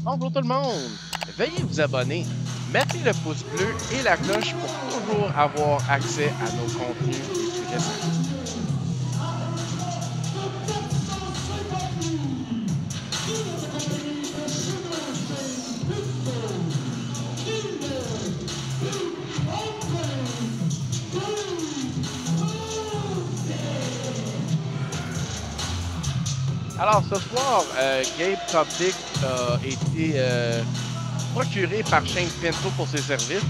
Bonjour tout le monde! Veuillez vous abonner, mettez le pouce bleu et la cloche pour toujours avoir accès à nos contenus les plus récents. Alors ce soir, Gabe Toptic a été procuré par Shane Pinto pour ses services.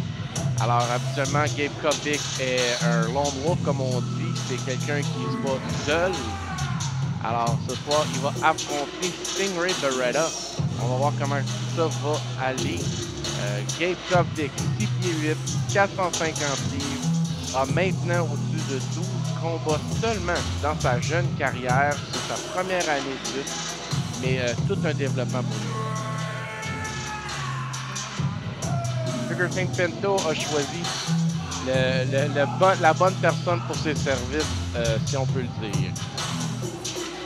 Alors habituellement, Gabe Toptic est un lone wolf comme on dit, c'est quelqu'un qui se bat tout seul. Alors ce soir, il va affronter Stingray Beretta. On va voir comment ça va aller. Gabe Toptic, 6 pieds 8, 450 livres, a maintenant au-dessus de 12 combats seulement dans sa jeune carrière. C'est sa première année de lutte, mais tout un développement pour lui. Sugar King Pinto a choisi la bonne personne pour ses services, si on peut le dire.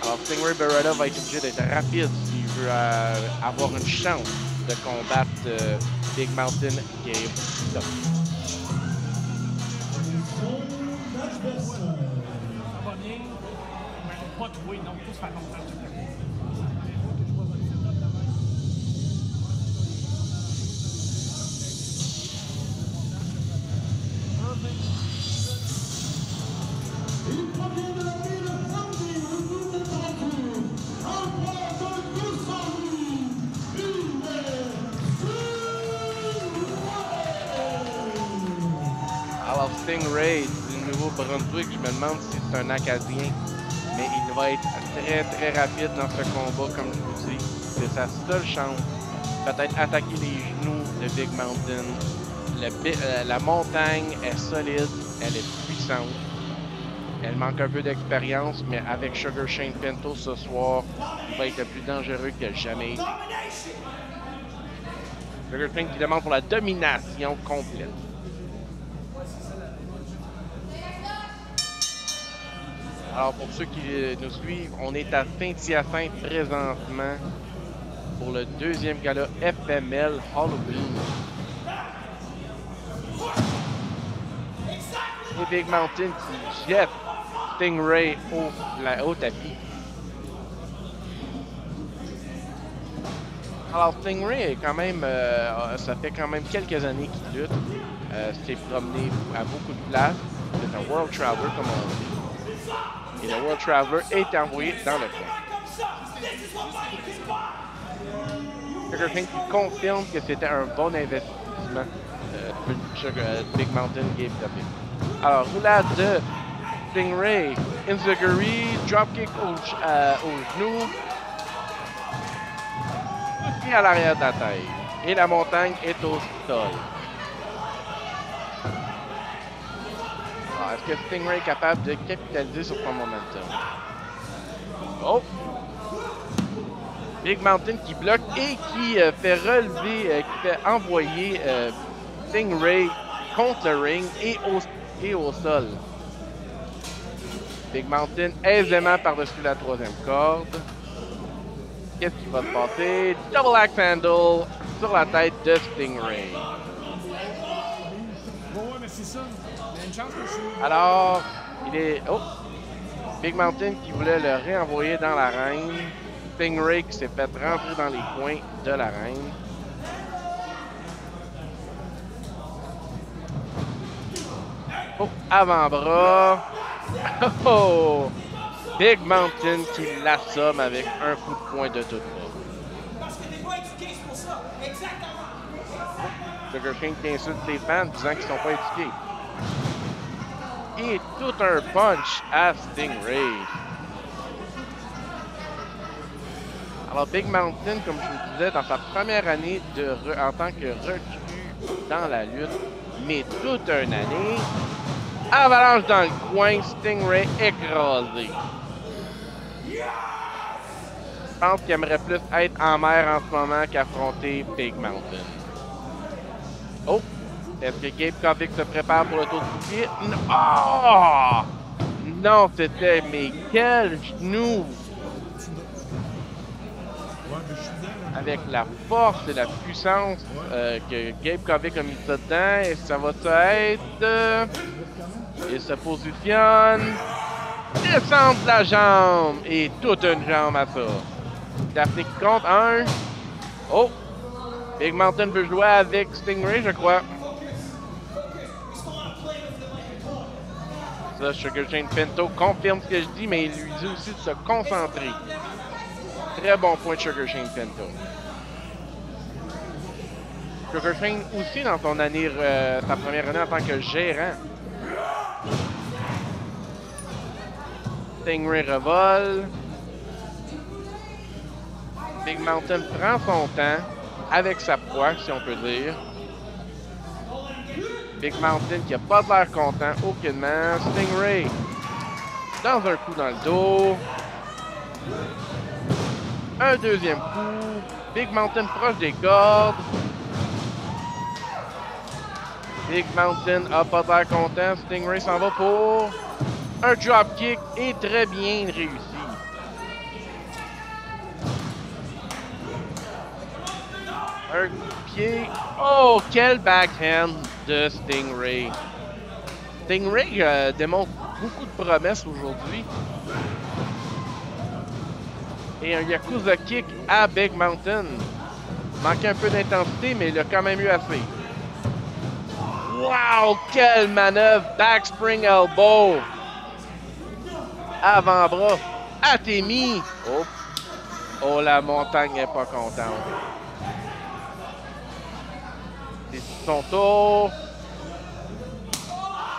Alors Stingray Beretta va être obligé d'être rapide s'il veut avoir une chance de combattre Big Mountain Gabe Toptic. Pas trouvé, donc tout se fait longtemps. Alors Stingray du Nouveau-Brunswick, je me demande si c'est un Acadien, mais il va être très rapide dans ce combat, comme je vous dis. C'est sa seule chance. Peut-être attaquer les genoux de Big Mountain. La montagne est solide, elle est puissante. Elle manque un peu d'expérience, mais avec Sugar Shane Pinto ce soir, il va être le plus dangereux qu'il a jamais été. Sugar Shane qui demande pour la domination complète. Alors, pour ceux qui nous suivent, on est à Saint-Hyacinthe présentement pour le deuxième gala FML Halloween. Et Big Mountain qui jette Stingray au tapis. Alors, Stingray est quand même, ça fait quand même quelques années qu'il lutte. S'est promené à beaucoup de places. C'est un World Traveler, comme on dit. Et le World Traveler est envoyé dans le coin. Sugar King qui confirme que c'était un bon investissement Big Mountain Gabe Toptic. Alors, roulade de Stingray, Inzaguri, dropkick au genou, et à l'arrière de la tête. Et la montagne est au sol. Est-ce que Stingray est capable de capitaliser sur son momentum? Oh! Big Mountain qui bloque et qui fait relever, qui fait envoyer Stingray contre le ring et au sol. Big Mountain aisément par-dessus la troisième corde. Qu'est-ce qui va se passer? Double axe handle sur la tête de Stingray. Alors, il est... Oh! Big Mountain qui voulait le réenvoyer dans l'arène. Stingray qui s'est fait rentrer dans les coins de l'arène. Oh! Avant-bras. Oh! Big Mountain qui l'assomme avec un coup de poing de toute part. Sugar King qui insulte les fans disant qu'ils ne sont pas éduqués. Et tout un punch à Stingray. Alors Big Mountain, comme je vous disais, dans sa première année en tant que recrue dans la lutte, mais toute une année, avalanche dans le coin, Stingray écrasé. Je pense qu'il aimerait plus être en mer en ce moment qu'affronter Big Mountain. Oh! Est-ce que Gabe Toptic se prépare pour le tour de pied? Oh! Non, c'était... Mais quel genou! avec la force et la puissance que Gabe Kovic a mis ça dedans. Et ça va être... il se positionne. Descendre de la jambe. Et toute une jambe à ça. Daphne qui compte. 1. Oh! Big Mountain veut jouer avec Stingray, je crois. Ça, Sugar Shane Pinto confirme ce que je dis, mais il lui dit aussi de se concentrer. Très bon point de Sugar Shane Pinto. Sugar Shane aussi dans son année, sa première année en tant que gérant. Stingray revole. Big Mountain prend son temps avec sa proie, si on peut dire. Big Mountain qui a pas l'air content aucunement. Stingray dans un coup dans le dos. Un deuxième coup. Big Mountain proche des cordes. Big Mountain a pas l'air content. Stingray s'en va pour un dropkick et très bien réussi. Un pied. Oh, quel backhand de Stingray. Stingray démontre beaucoup de promesses aujourd'hui. Et un Yakuza kick à Big Mountain. Manquait un peu d'intensité, mais il a quand même eu assez. Wow, quelle manœuvre! Back spring elbow. Avant-bras. Atemi. Oh. Oh, la montagne n'est pas contente. C'est son tour.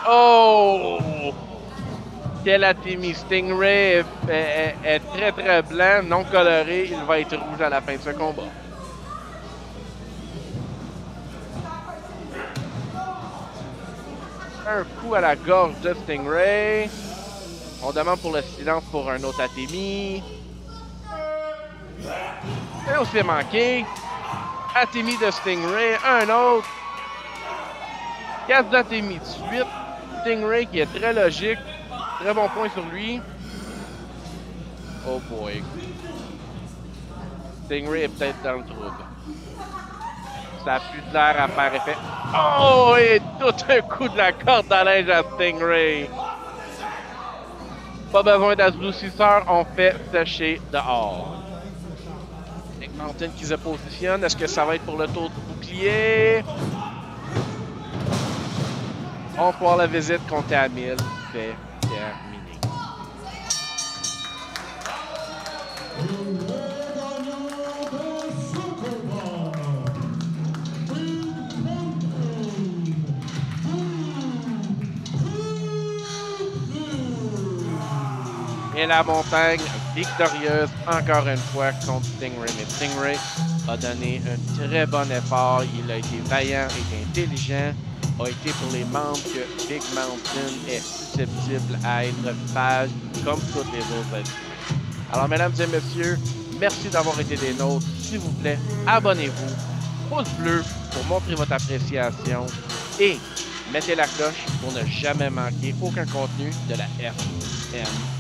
Oh! Quel Atemi. Stingray est très très blanc, non coloré. Il va être rouge à la fin de ce combat. Un coup à la gorge de Stingray. On demande pour le silence pour un autre Atemi. Et on s'est manqué. Atemi de Stingray, un autre. 4 Atemi de suite. Stingray qui est très logique. Très bon point sur lui. Oh boy. Stingray est peut-être dans le trouble. Ça a plus de l'air à faire effet. Oh, et tout un coup de la corde à linge à Stingray. Pas besoin d'asbloussisseur, on fait sécher dehors. Big Mountain qui se positionne. Est-ce que ça va être pour le tour du bouclier? On peut voir la visite contre Amil. C'est terminé. Et la montagne victorieuse encore une fois contre Stingray. Mais Stingray a donné un très bon effort. Il a été vaillant et intelligent. A été pour les membres que Big Mountain est susceptible à être page comme toutes les autres adversaires. Alors, mesdames et messieurs, merci d'avoir été des nôtres. S'il vous plaît, abonnez-vous. Pouce bleu pour montrer votre appréciation. Et mettez la cloche pour ne jamais manquer aucun contenu de la FME.